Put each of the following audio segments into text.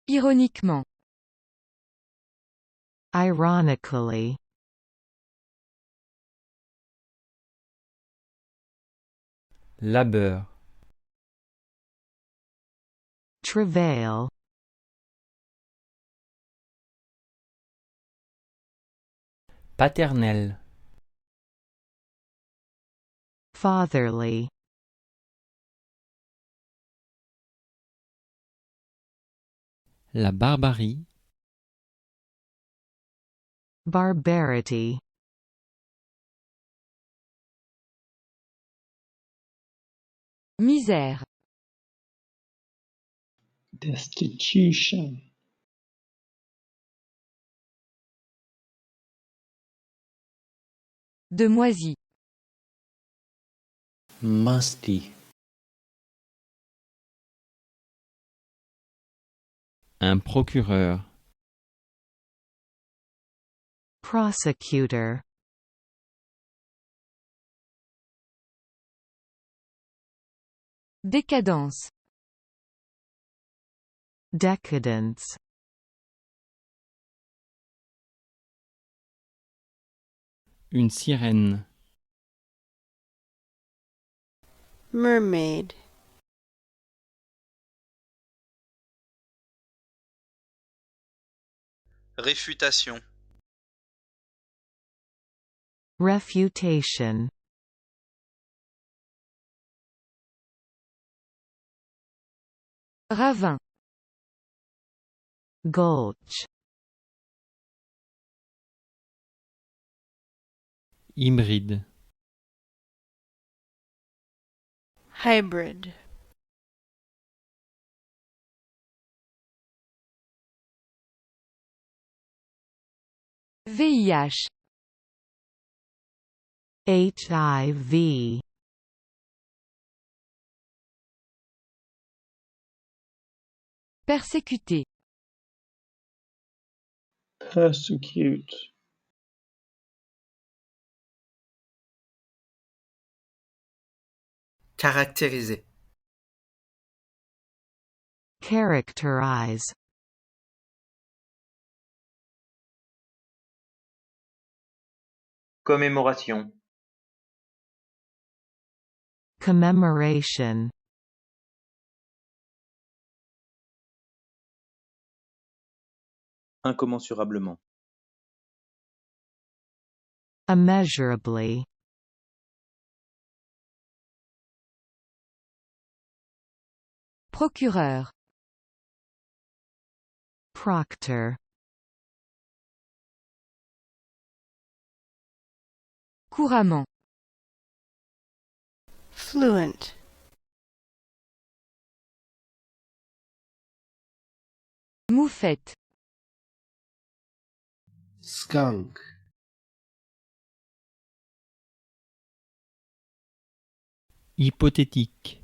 Ironiquement. Ironically. Labeur. Travail. Paternel. Fatherly. La barbarie. Barbarity. Misère. Destitution. Demoisie. Musty. Un procureur. Prosecutor. Décadence. Decadence. Une sirène. Mermaid. Réfutation. Refutation. Ravin. Gulch. Hybride. Hybrid. VIH. HIV. Persécuter. Persecute. Caractériser. Characterize. Commémoration. Commemoration. Incommensurablement. Immeasurably. Procureur. Proctor. Couramment. Fluent. Moufette. Skunk. Hypothétique.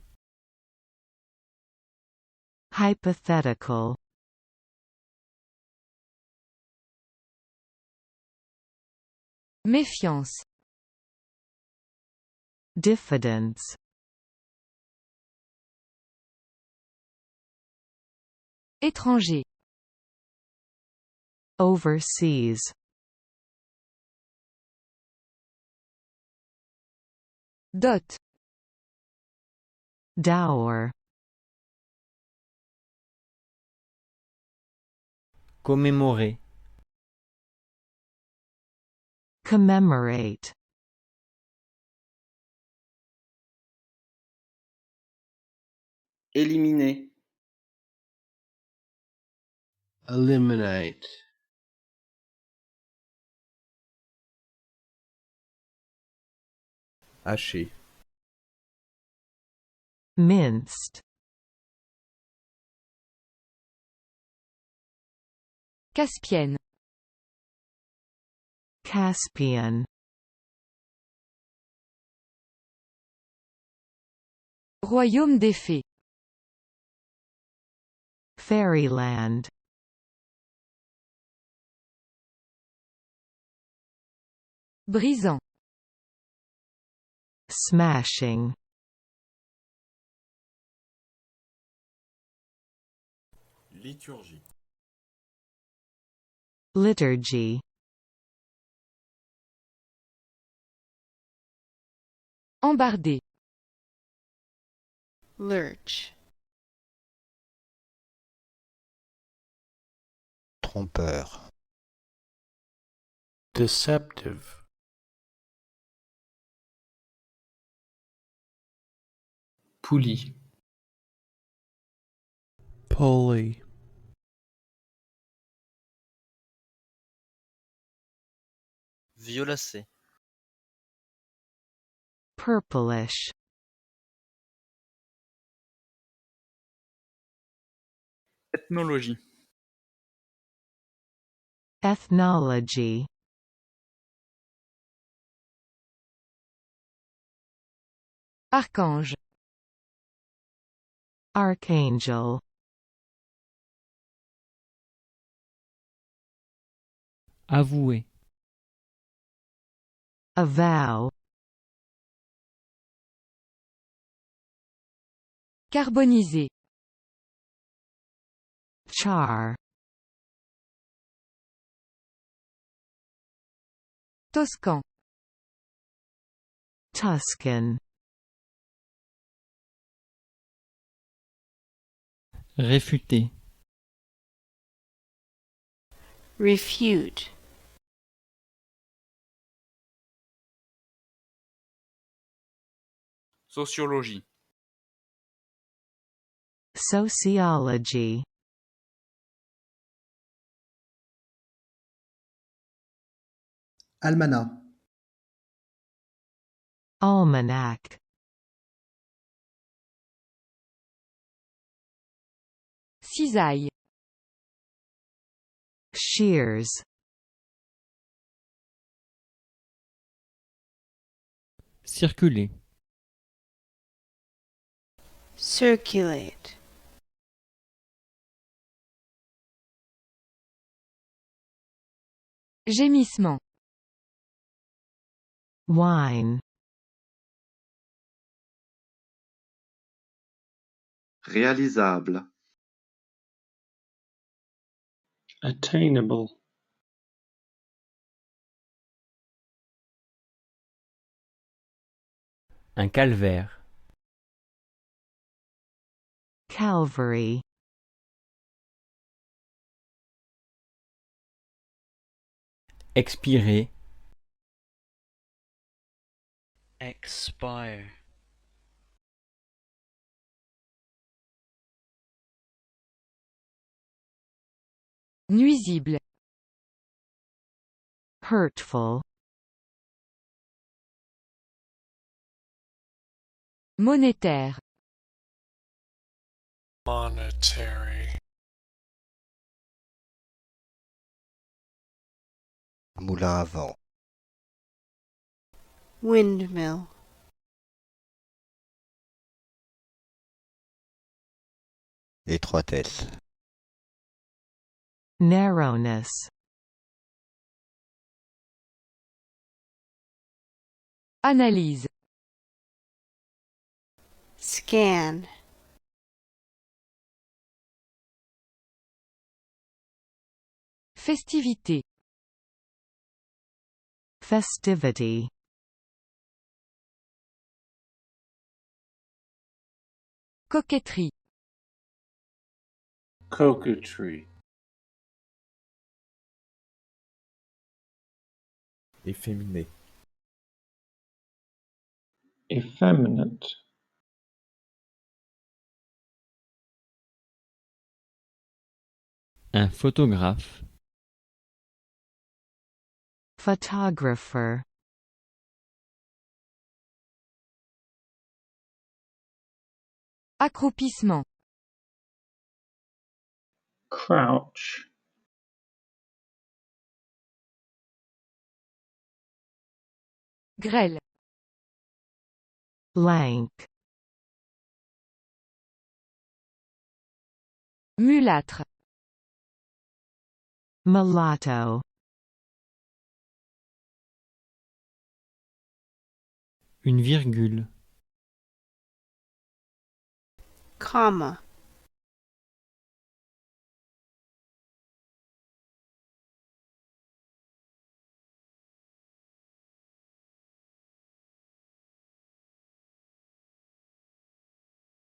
Hypothetical. Méfiance. Diffidence. Étranger. Overseas. Dot. Dower. Commémorer. Commemorate. Éliminer. Eliminate. Hacher. Minced. Caspienne. Caspian. Royaume des fées. Fairyland. Brisant. Smashing. Liturgie. Liturgy. Embarder. Lurch. Trompeur. Deceptive. Poulie. Pulley. Violacé. Purplish. Ethnologie. Ethnology. Archange. Archangel. Avouer. Avow. Carboniser. Char. Toscan. Tuscan. Réfuter. Refute. Sociologie. Sociology. Almanach. Almanac. Cisaille. Shears. Circuler. Circulate. Gémissement. Wine. Réalisable. Attainable. Un calvaire. Calvary. Expirer. Expire. Nuisible. Hurtful. Monétaire. Monetary. Moulin à vent. Windmill. Étroitesse. Narrowness. Analyse. Scan. Festivité. Festivity. Coquetterie. Coquetry. Efféminé. Effeminate. Un photographe. Photographer. Accroupissement. Crouch. Grêle. Lank. Mulâtre. Mulatto. Une virgule. Comma.